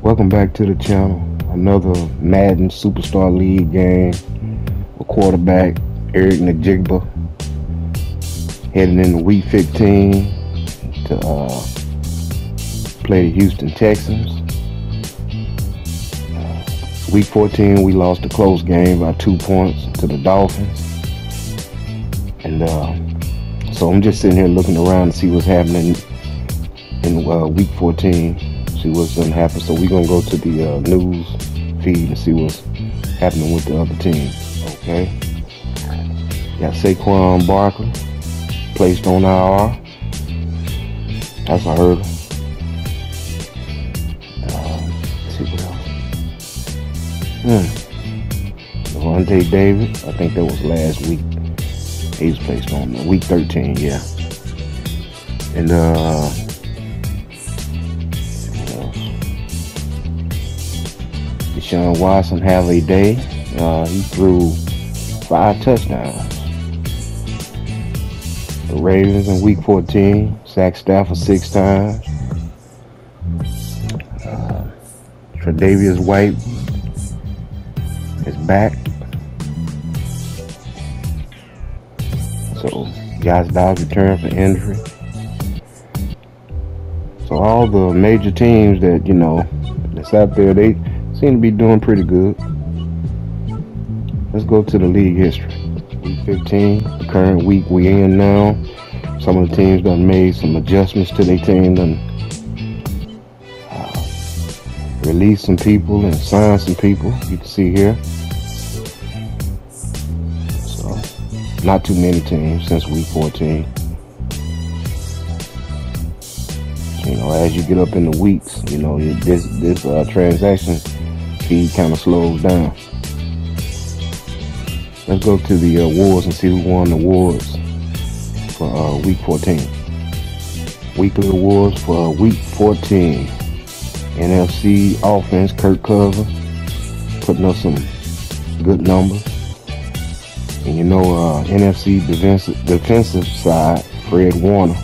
Welcome back to the channel. Another Madden Superstar League game. A quarterback, Erik Njigba, heading into week 15 to play the Houston Texans. Week 14, we lost a close game by 2 points to the Dolphins. And so I'm just sitting here looking around to see what's happening in week 14. See what's gonna happen. So we're gonna go to the news feed and see what's happening with the other teams. Okay. Got Saquon Barkley placed on IR. That's a hurdle. Let's see what else. Devontae David, I think that was last week. He was placed on week 13, yeah. And Deshaun Watson have a day. He threw 5 touchdowns. The Ravens in week 14 sacked Stafford 6 times. Tre'Davious White is back. So Josh Dobbs returned from injury. So all the major teams that that's out there, they seem to be doing pretty good. Let's go to the league history. Week 15, the current week we in now. Some of the teams done made some adjustments to their team, done released some people and signed some people. You can see here. So not too many teams since week 14. As you get up in the weeks, this transaction feed kind of slows down. Let's go to the awards and see who won the awards for week 14. Weekly awards for week 14. NFC offense, Kirk Cousins, putting up some good numbers. And NFC defensive side, Fred Warner.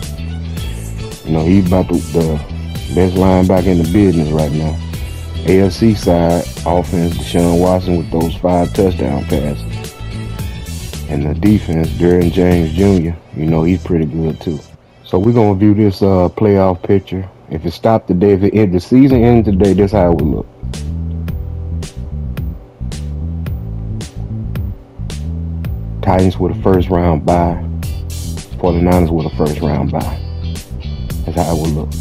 He's about the best linebacker in the business right now. AFC side, offense, Deshaun Watson with those 5 touchdown passes. And the defense, Derwin James Jr., he's pretty good too. So we're going to view this playoff picture. If it stopped today, if the season ended today, this is how it would look. Titans with a first round bye. 49ers with a first round bye. That's how it would look.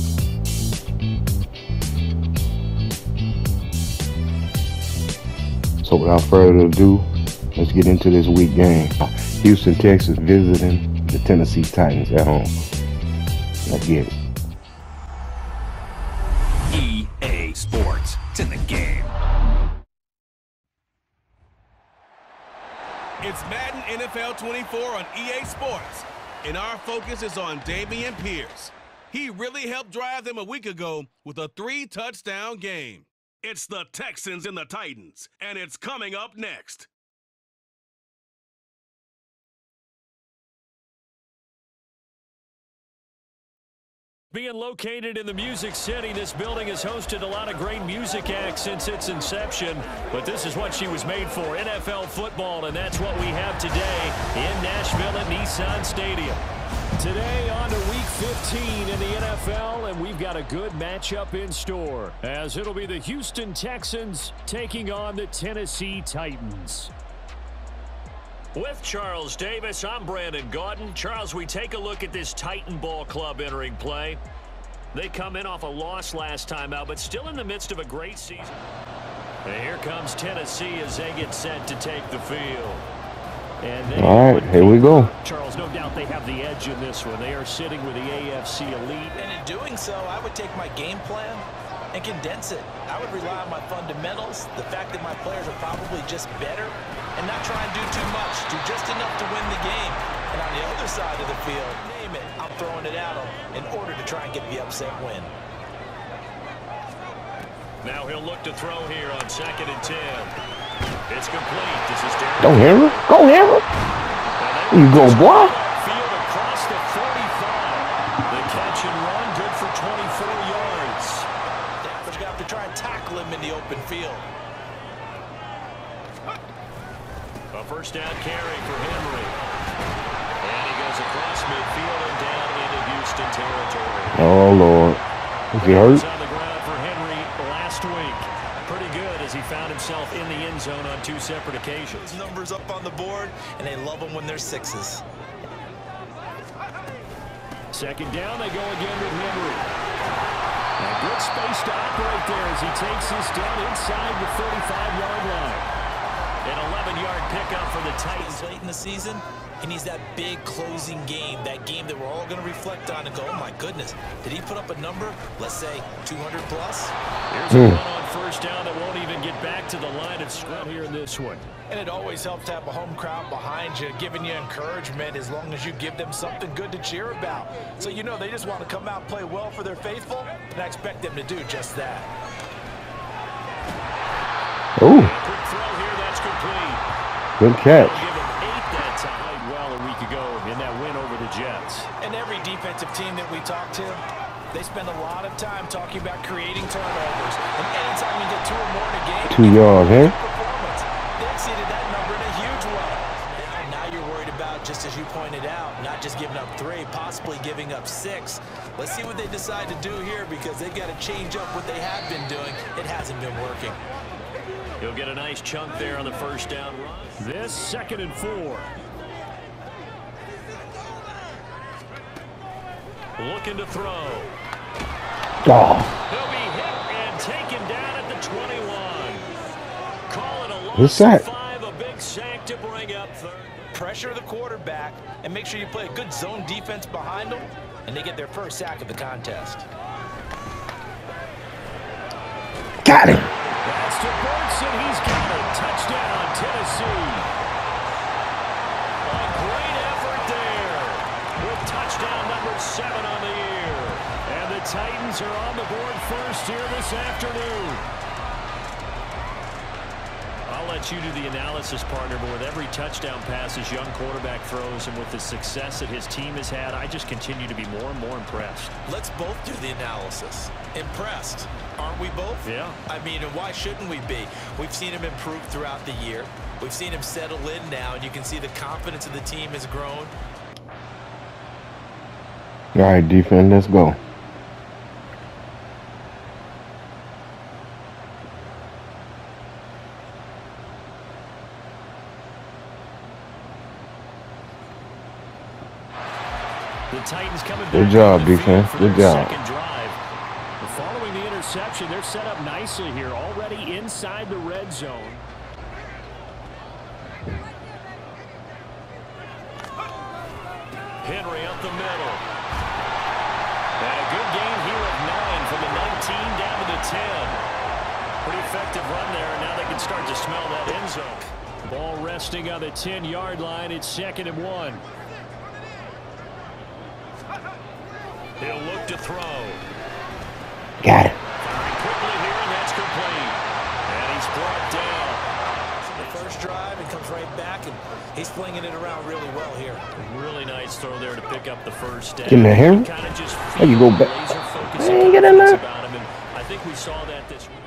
So without further ado, let's get into this week game. Houston, Texas visiting the Tennessee Titans at home. Let's get it. EA Sports. It's in the game. It's Madden NFL 24 on EA Sports, and our focus is on Dameon Pierce. He really helped drive them a week ago with a 3-touchdown game. It's the Texans and the Titans, and it's coming up next. Being located in the Music City, this building has hosted a lot of great music acts since its inception, but this is what she was made for, NFL football, and that's what we have today in Nashville at Nissan Stadium. Today on to week 15 in the NFL, and we've got a good matchup in store, as it'll be the Houston Texans taking on the Tennessee Titans. With Charles Davis, I'm Brandon Gaudin. Charles, we take a look at this Titan Ball Club entering play. They come in off a loss last time out, but still in the midst of a great season. And here comes Tennessee as they get set to take the field. All right, here we go. Charles, no doubt they have the edge in this one. They are sitting with the AFC elite. And in doing so, I would take my game plan and condense it. I would rely on my fundamentals, the fact that my players are probably just better, and not try and do too much, do just enough to win the game. And on the other side of the field, name it, I'm throwing it at them in order to try and get the upset win. Now he'll look to throw here on 2nd and 10. It's complete. This is Derek. Go Henry. Go Henry. You go, boy. Field across the 45. The catch and run, good for 24 yards. Stafford's got to try and tackle tackle him in the open field. A first down carry for Henry. And he goes across midfield and down into Houston territory. Oh, Lord. Is he hurt? On the ground for Henry last week. Pretty good as he found himself in the end zone on 2 separate occasions. Those numbers up on the board, and they love them when they're 6s. Second down, they go again with Henry. A good space to operate there as he takes this down inside the 35-yard line. An 11-yard pickup for the Titans. Late in the season, he needs that big closing game, that game that we're all going to reflect on and go, oh my goodness, did he put up a number, let's say 200 plus? Here's a run on first down that won't even get back to the line of scrimmage here in this one. And it always helps to have a home crowd behind you, giving you encouragement as long as you give them something good to cheer about. So you know they just want to come out and play well for their faithful, and I expect them to do just that. Oh. Quick throw here, that's complete. Good catch. Give him 8 that time well a week ago in that win over the Jets. And every defensive team that we talk to, they spend a lot of time talking about creating turnovers. And anytime you get 2 or more in a game, 2 yards, eh? performance, they exceeded that number in a huge way. And now you're worried about, just as you pointed out, not just giving up 3, possibly giving up 6. Let's see what they decide to do here because they've got to change up what they have been doing. It hasn't been working. He'll get a nice chunk there on the first down run. This 2nd and 4. Looking to throw. Oh. He'll be hit and taken down at the 21. Call it a Good loss sack. of 5, a big sack to bring up 3rd. Pressure the quarterback and make sure you play a good zone defense behind them, and they get their first sack of the contest. Got him. That's to Burks, and he's got it. Touchdown, Tennessee. A great effort there with touchdown number 7 on the year. And the Titans are on the board first here this afternoon. I'll let you do the analysis, partner, but with every touchdown pass his young quarterback throws and with the success that his team has had, I just continue to be more and more impressed. Let's both do the analysis. Impressed. Aren't we both? Yeah. I mean, and why shouldn't we be? We've seen him improve throughout the year. We've seen him settle in now, and you can see the confidence of the team has grown. All right, defense, let's go. The Titans coming back. Good job, defense. Good job. Second drive. Following the interception, they're set up nicely here, already inside the red zone. Henry up the middle. And a good gain here of 9 from the 19 down to the 10. Pretty effective run there, and now they can start to smell that end zone. Ball resting on the 10-yard line. It's 2nd and 1. He'll look to throw. Got it. Very quickly here, and that's complete. And he's brought down. The first drive, and comes right back, and he's flinging it around really well here. Really nice throw there to pick up the first down. Give me a hair. Kind of just There you go back. laser focus Hey, and get in there. about him, and I think we saw that this week.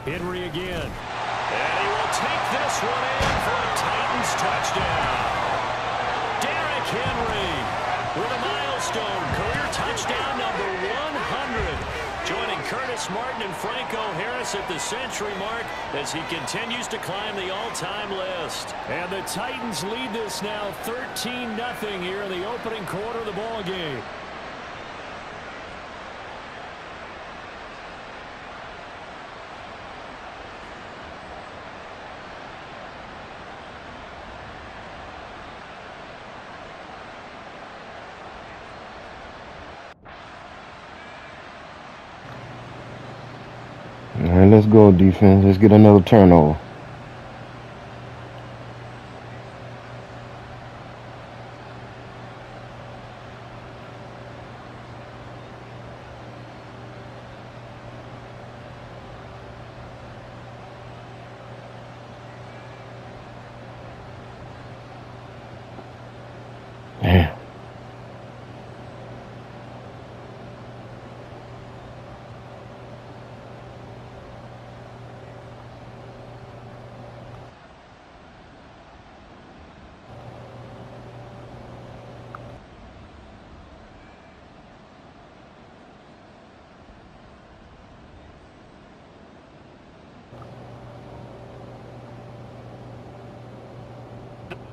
Henry again. And he will take this one in for a Titans touchdown. Derrick Henry with a milestone career touchdown number 100. Joining Curtis Martin and Franco Harris at the century mark as he continues to climb the all-time list. And the Titans lead this now 13-0 here in the opening quarter of the ball game. All right, let's go, defense. Let's get another turnover. Man.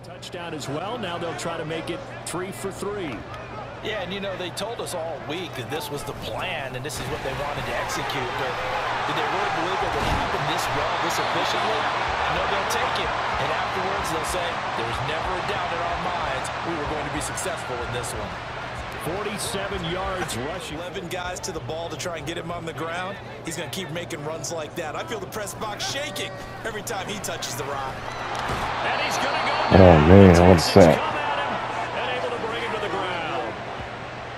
Touchdown as well. Now they'll try to make it 3 for 3. Yeah, and you know, they told us all week that this was the plan and this is what they wanted to execute, but did they really believe it would happen this well, this efficiently? No, they'll take it. And afterwards, they'll say, there was never a doubt in our minds we were going to be successful in this one. 47 yards rushing. 11 guys to the ball to try and get him on the ground. He's going to keep making runs like that. I feel the press box shaking every time he touches the rock. And he's going to go down. Oh, man, what a sack. And able to bring him to the ground.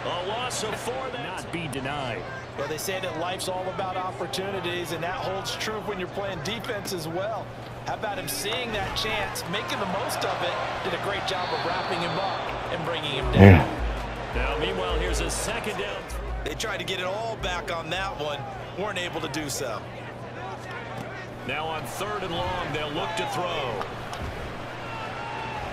A loss of 4 that not be denied. Well, they say that life's all about opportunities, and that holds true when you're playing defense as well. How about him seeing that chance, making the most of it, did a great job of wrapping him up and bringing him down. Yeah. Now, meanwhile, here's a second down. They tried to get it all back on that one, weren't able to do so. Now on 3rd and long, they'll look to throw.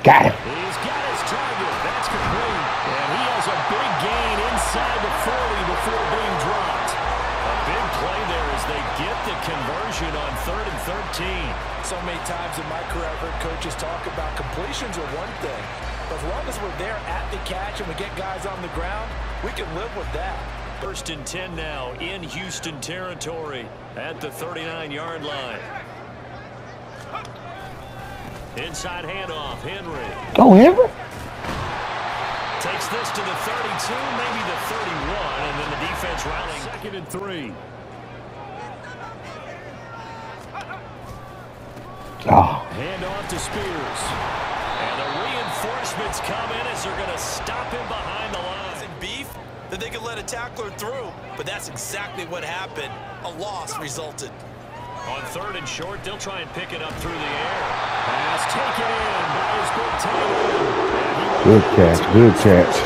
Got him. He's got his target. That's complete. And he has a big gain inside the 40 before being dropped. A big play there as they get the conversion on 3rd and 13. So many times in my career, I've heard coaches talk about completions are one thing. But as long as we're there at the catch and we get guys on the ground, we can live with that. 1st and 10 now in Houston territory at the 39-yard line. Inside handoff, Henry. Go, Henry. Takes this to the 32, maybe the 31, and then the defense rallying. 2nd and 3. Oh. Handoff to Spears. And the reinforcements come in as they're going to stop him behind the line. Beef that they could let a tackler through, but that's exactly what happened. A loss resulted. On 3rd and short, they'll try and pick it up through the air. Pass taken in by his big tackle. Good catch, good catch.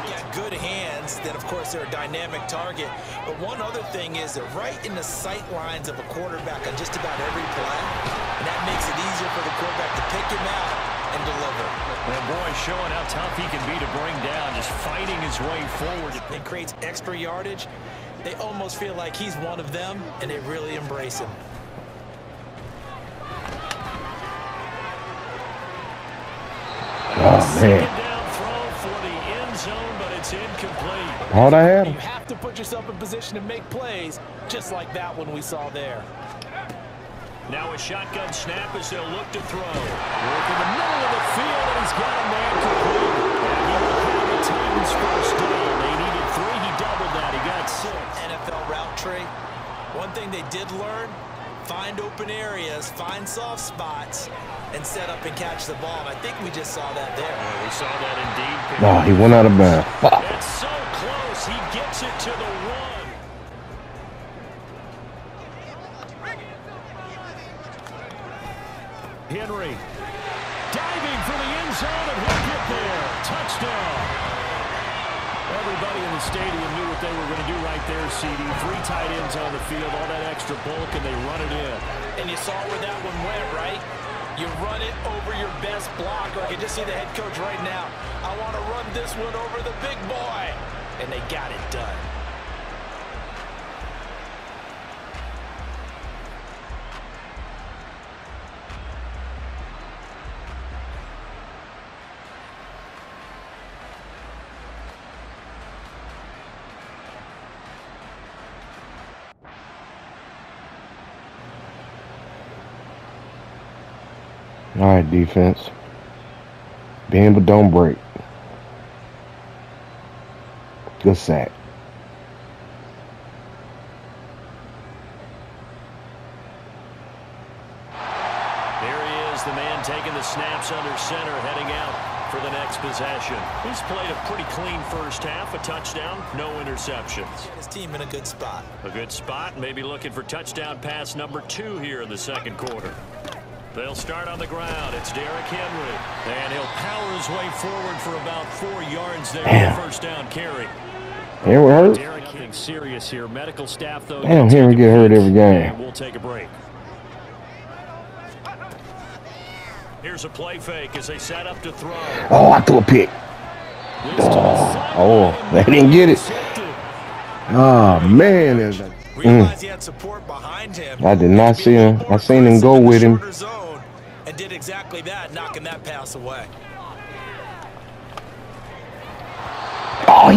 Got good hands, then of course they're a dynamic target. But one other thing is they're right in the sight lines of a quarterback on just about every play. And that makes it easier for the quarterback to pick him out and deliver. And boy, showing how tough he can be to bring down, just fighting his way forward. It creates extra yardage. They almost feel like he's one of them, and they really embrace him. Oh, man. Down throw for the end zone, but it's incomplete. All I had. You have to put yourself in position to make plays, just like that one we saw there. Now a shotgun snap as they'll look to throw. Work in the middle of the field, and he's got a man complete. And he will have the Titans first down. They needed 3. He doubled that. He got 6. NFL route tree. One thing they did learn, find open areas, find soft spots, and set up and catch the ball. And I think we just saw that there. Yeah, we saw that indeed. No, he went out of bounds. That's so close. He gets it to the 1. Henry diving for the end zone, and he'll get there. Touchdown. Everybody in the stadium knew what they were going to do right there, CD. 3 tight ends on the field, all that extra bulk, and they run it in. And you saw where that one went, right? You run it over your best blocker. I can just see the head coach right now. I want to run this one over the big boy. And they got it done. All right, defense. Bend but don't break. Good sack. There he is, the man taking the snaps under center, heading out for the next possession. He's played a pretty clean first half, a touchdown, no interceptions. His team in a good spot. A good spot, maybe looking for touchdown pass number 2 here in the 2nd quarter. They'll start on the ground. It's Derrick Henry. And he'll power his way forward for about 4 yards there on the first down carry. Henry hurt? Derrick, nothing serious here. Medical staff, though. Damn, Henry get hurt every game. And we'll take a break. Here's a play fake as they set up to throw. Oh, I threw a pick. Oh, they didn't get it. Oh, man. Realized he had support behind him. I did not see him. I seen him go with him. and did exactly that, knocking that pass away. Oh,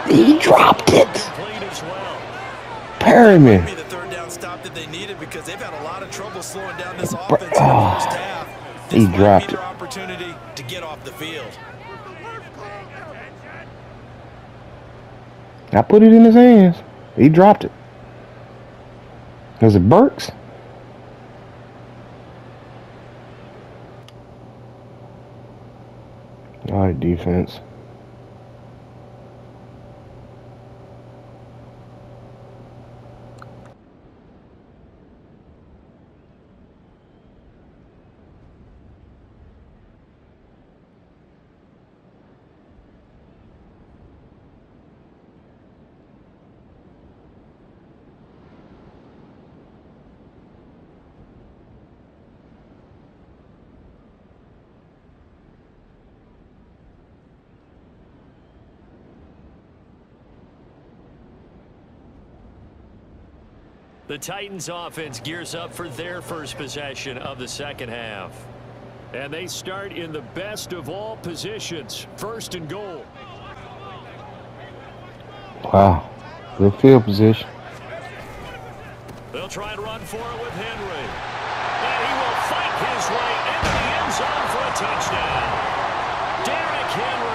he dropped it. Perryman. Maybe the third down stop that they needed because they've had a lot of trouble slowing down this offense in the first half. He dropped it. Opportunity to get off the field. I put it in his hands. He dropped it. Was it Burks? All right, defense. The Titans offense gears up for their first possession of the second half. And they start in the best of all positions, 1st and goal. Wow, good field position. They'll try and run for it with Henry. And he will fight his way into the end zone for a touchdown. Derrick Henry.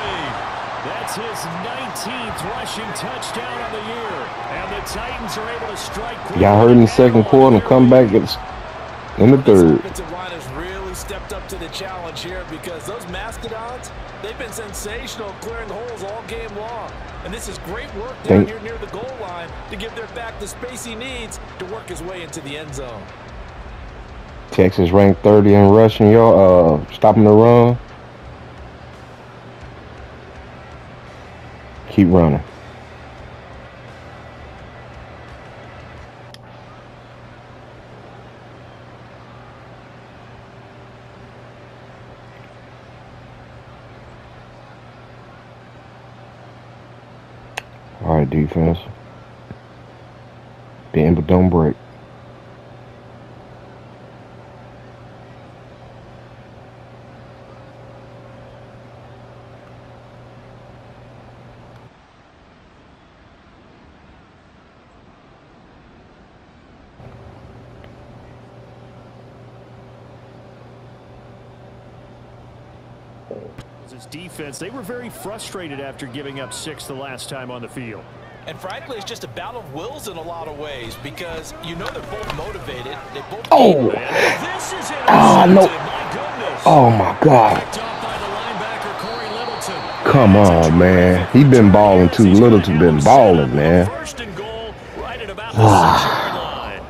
That's his 19th rushing touchdown of the year. And the Titans are able to strike. Y'all heard in the second quarter and come back in the third. This offensive line has really stepped up to the challenge here because those Mastodons, they've been sensational clearing holes all game long. And this is great work down here near the goal line to give their back the space he needs to work his way into the end zone. Texas ranked 30 in rushing, y'all. Stopping the run. Keep running. All right, defense. Bend but don't break. His defense, they were very frustrated after giving up 6 the last time on the field. And frankly, it's just a battle of wills in a lot of ways because you know they're both motivated. They both Oh! This is no. My goodness. Oh, my God. Picked off by the linebacker, Corey Littleton. Come on, man. He been balling too. Littleton been balling, man. 1st and goal, right at about the 6-yard line.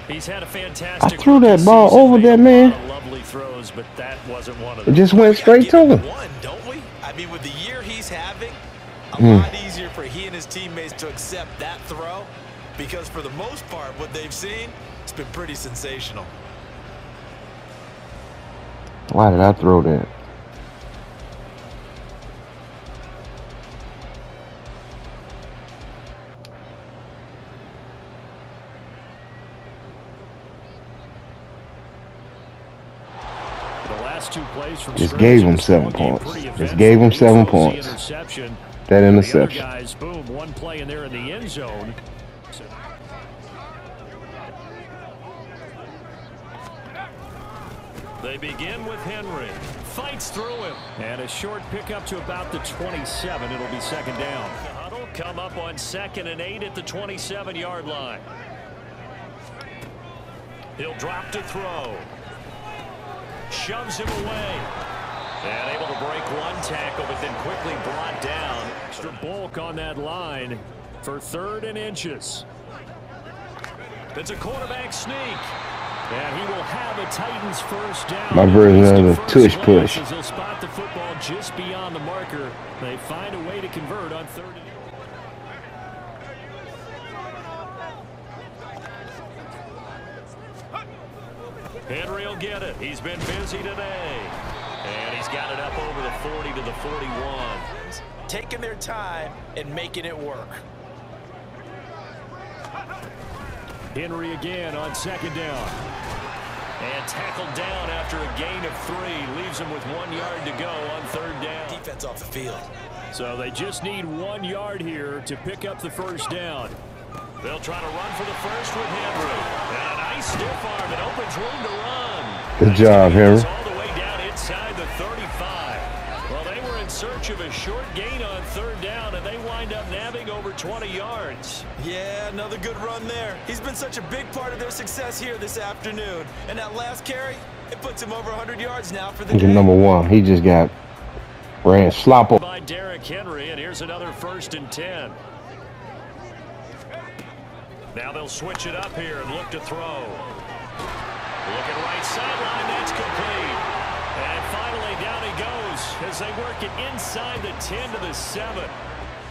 He's had a fantastic. I threw that ball over there, man. Lovely throws, but that wasn't one of It them. just went straight to him. Don't we? I mean, with the year he's having, a lot easier for he and his teammates to accept that throw because for the most part, what they've seen, it's been pretty sensational. Why did I throw that? Just gave him 7 points. Just gave him 7 points. That interception. Guys, boom, one play in there in the end zone. They begin with Henry. Fights through him. And a short pickup to about the 27. It'll be 2nd down. The huddle come up on 2nd and 8 at the 27-yard line. He'll drop to throw. Shoves him away. And able to break one tackle, but then quickly brought down. Extra bulk on that line for 3rd and inches. It's a quarterback sneak. And he will have a Titans 1st down. My version of the tush push. They'll spot the football just beyond the marker. They find a way to convert on 3rd and 8. Henry will get it. He's been busy today. And he's got it up over the 40 to the 41. Taking their time and making it work. Henry again on 2nd down. And tackled down after a gain of 3. Leaves him with 1 yard to go on 3rd down. Defense off the field. So they just need 1 yard here to pick up the 1st down. They'll try to run for the first with Henry. And a nice stiff arm that opens room to run. Good job, Henry. All the way down inside the 35. Well, they were in search of a short gain on 3rd down, and they wind up nabbing over 20 yards. Yeah, another good run there. He's been such a big part of their success here this afternoon. And that last carry, it puts him over 100 yards now for the He's day. number 1. He just got ran slop over. By Derrick Henry, and here's another 1st and 10. Now they'll switch it up here and look to throw. Looking right sideline, that's complete. And finally down he goes as they work it inside the 10 to the 7.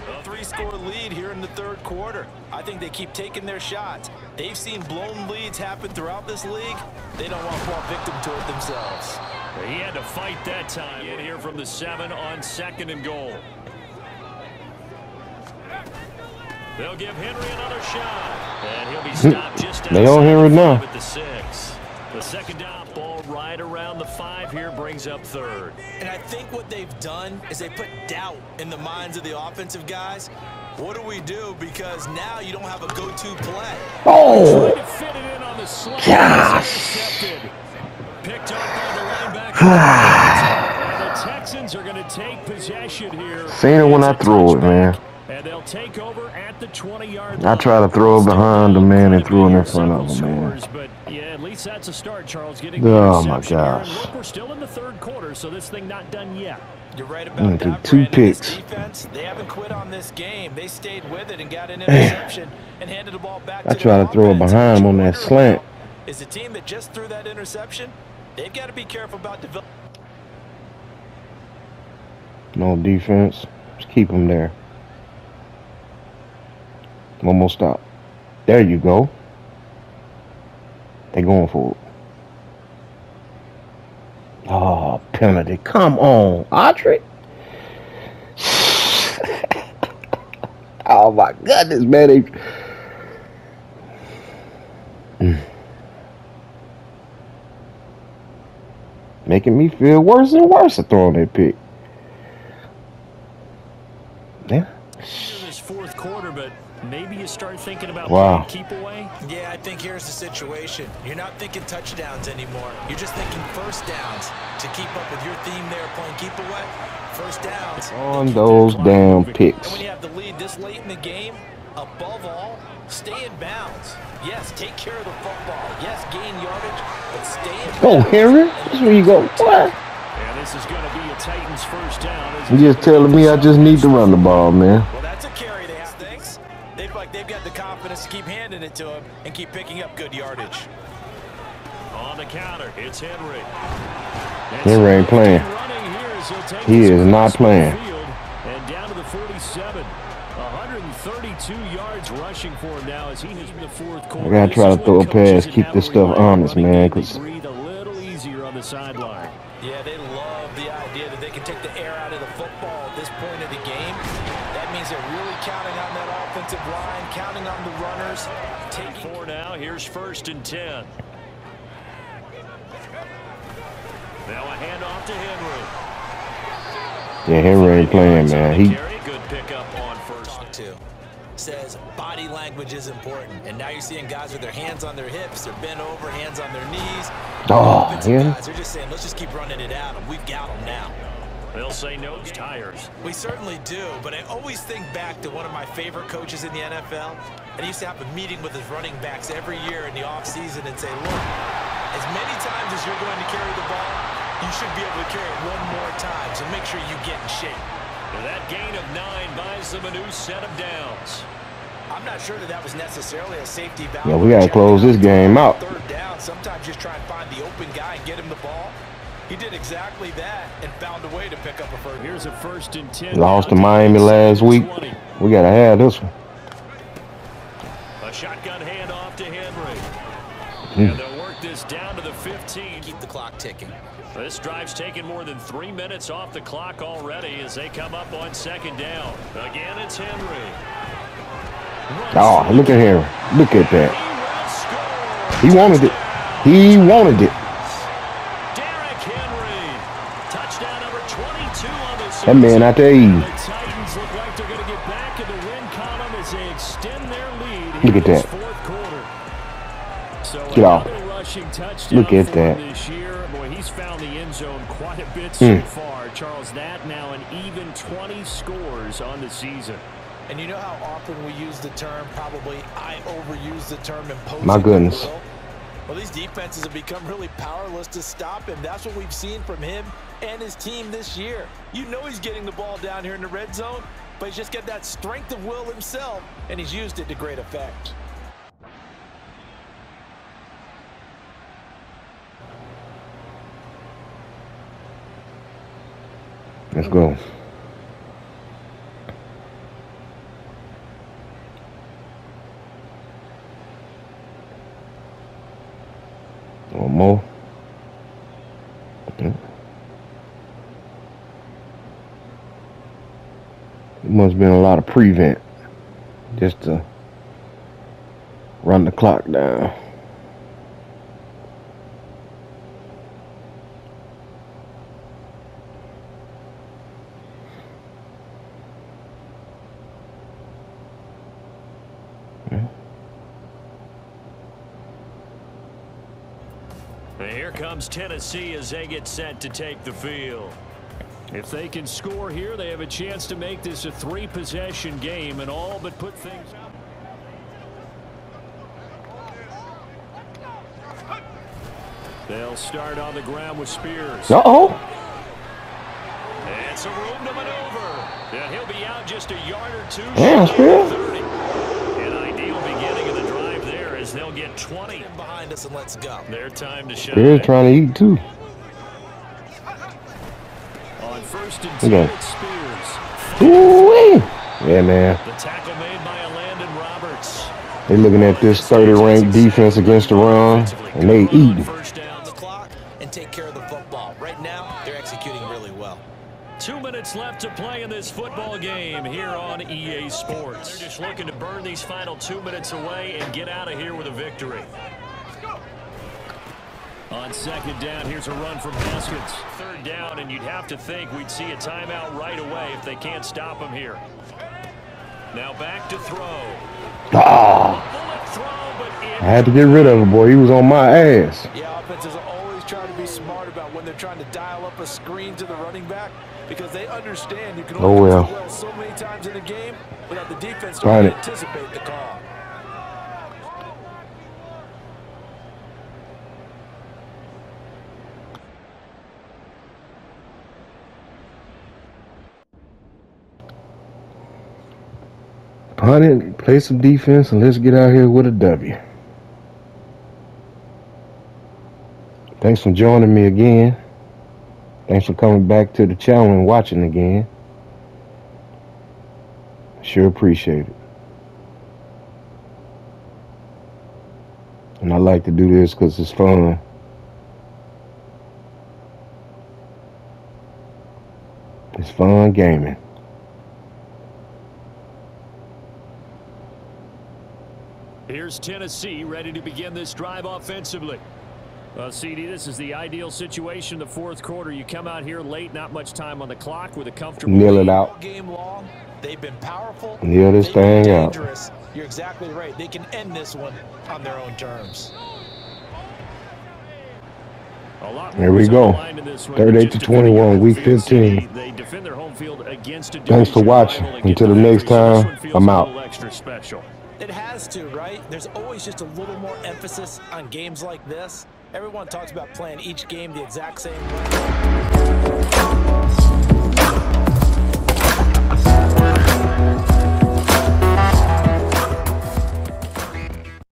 A 3-score lead here in the 3rd quarter. I think they keep taking their shots. They've seen blown leads happen throughout this league. They don't want to fall victim to it themselves. He had to fight that time. In here from the 7 on 2nd and goal. They'll give Henry another shot. And he'll be stopped just outside They on Henry now. at the 6. The 2nd down ball right around the 5 here brings up 3rd. And I think what they've done is they put doubt in the minds of the offensive guys. What do we do? Because now you don't have a go-to play. Oh! Trying to fit it in on the slant. Intercepted. Picked up by the linebacker. And the Texans are going to take possession here. Seen it when I throw it, man. And they'll take over at the 20-yard I line. try to throw it behind the man and throw it in front of him, man. But yeah, at least that's a start, Charles. Getting Oh, the my interception here. And gosh. look, we're still in the 3rd quarter, so this thing not done yet. You're right about that, 2 Brandon. This picks. defense, they haven't quit on this game. They stayed with it and got an interception and handed the ball back to I try their to throw it offense. behind him What on you that wonder slant. about is the team that just threw that interception, they've got to be careful about developing. No defense. Just keep him there. One more stop. There you go. They going for it. Oh, penalty. Come on, Audrey. Oh, my goodness, man. Making me feel worse and worse at throwing that pick. Yeah. In this 4th quarter, but maybe you start thinking about Wow. playing keep away. Yeah, I think here's the situation. You're not thinking touchdowns anymore. You're just thinking 1st downs to keep up with your theme there, playing keep away. 1st downs. On those damn picks. And when you have the lead this late in the game, above all, stay in bounds. Yes, take care of the football. Yes, gain yardage, but stay in bounds. Oh, Henry, this is where you go. What? And this is going to be a Titans 1st down. You just telling me I just need to run the ball, man. Well, that's a carry they have. Thanks. They've got the confidence to keep handing it to him and keep picking up good yardage. On the counter, it's Henry. Henry ain't playing. He is not playing. And down to the 47. 132 yards rushing for him now as he is in the 4th quarter. I gotta try to throw a pass, keep this stuff honest, man, because breathe a little easier on the sideline. Yeah, they love the idea that they can take the air out of the football at this point of the game. That means they're really counting on that offensive line, counting on the runners. Taking 4 now. Here's 1st and 10. Now a handoff to Henry. yeah, Henry ain't playing, man. He Good pickup on 1st. Too. Says body language is important, and now you're seeing guys with their hands on their hips, they're bent over, hands on their knees. Oh, yeah. Guys are just saying, let's just keep running it at them. We've got them now. They'll say no tires. We certainly do, but I always think back to one of my favorite coaches in the NFL, and he used to have a meeting with his running backs every year in the offseason and say, look, as many times as you're going to carry the ball, you should be able to carry it one more time, so make sure you get in shape. And that gain of 9 buys them a new set of downs. I'm not sure that was necessarily a safety valve. Yeah, we gotta close this game out. 3rd down, sometimes just try and find the open guy and get him the ball. He did exactly that and found a way to pick up a 1st. Here's a 1st and 10. lost to Miami last week. We gotta have this one. A shotgun handoff to Henry. And they'll work this down to the 15. Keep the clock ticking. This drive's taken more than 3 minutes off the clock already as they come up on 2nd down. Again, it's Henry. Oh, look at Henry. Look at that. He wanted it. He wanted it. Derrick Henry. Touchdown number 22 on the season. That man out there eating. The Titans look like they're going to get back in the win column as they extend their lead. Look at that. Fourth quarter. So Get off. Rushing touchdown. Look at that. This year. Boy, he's found the end zone quite a bit so far. Charles, that now an even 20 scores on the season. And you know how often we use the term, probably I overuse the term imposing. My goodness. Well, these defenses have become really powerless to stop him. That's what we've seen from him and his team this year. You know he's getting the ball down here in the red zone, but he's just got that strength of will himself, and he's used it to great effect. Let's go. One more. It must have been a lot of prevent just to run the clock down. Here comes Tennessee as they get set to take the field. If they can score here, they have a chance to make this a 3-possession game and all but put things up. They'll start on the ground with Spears. Uh-oh. And some room to maneuver. Yeah, he'll be out just a yard or two. Damn, Spears. An ideal beginning of the drive there as they'll get 20. Behind us and let's go. Their time to shine. Spears trying to eat too. On first and 10, it's Spears. Ooh-wee. Yeah, man. The tackle made by Landon Roberts. They looking at this 30-ranked defense against the run, and they eating. First down the clock and take care of the football. Right now, they're executing really well. 2 minutes left to play in this football game here on EA Sports. They're just looking to burn these final 2 minutes away and get out of here with a victory. On second down, here's a run from Haskins. Third down, and you'd have to think we'd see a timeout right away if they can't stop him here. Now back to throw. Ah. I had to get rid of him, boy. He was on my ass. Yeah, offenses are always trying to be smart about when they're trying to dial up a screen to the running back because they understand you can only do well so many times in a game without the defense to anticipate the call. Punt it, play some defense, and let's get out here with a W. Thanks for joining me again. Thanks for coming back to the channel and watching again. Sure appreciate it. And I like to do this because it's fun. It's fun gaming. Here's Tennessee ready to begin this drive offensively. Well, CD, this is the ideal situation in the fourth quarter. You come out here late, not much time on the clock with a comfortable Kneel it out. Game long, they've been powerful. Kneel this thing out. You're exactly right. They can end this one on their own terms. Here we go. 38-21, week 15. They defend their home field against a Thanks for watching. Until the next time, I'm out. It has to, right? There's always just a little more emphasis on games like this. Everyone talks about playing each game the exact same way.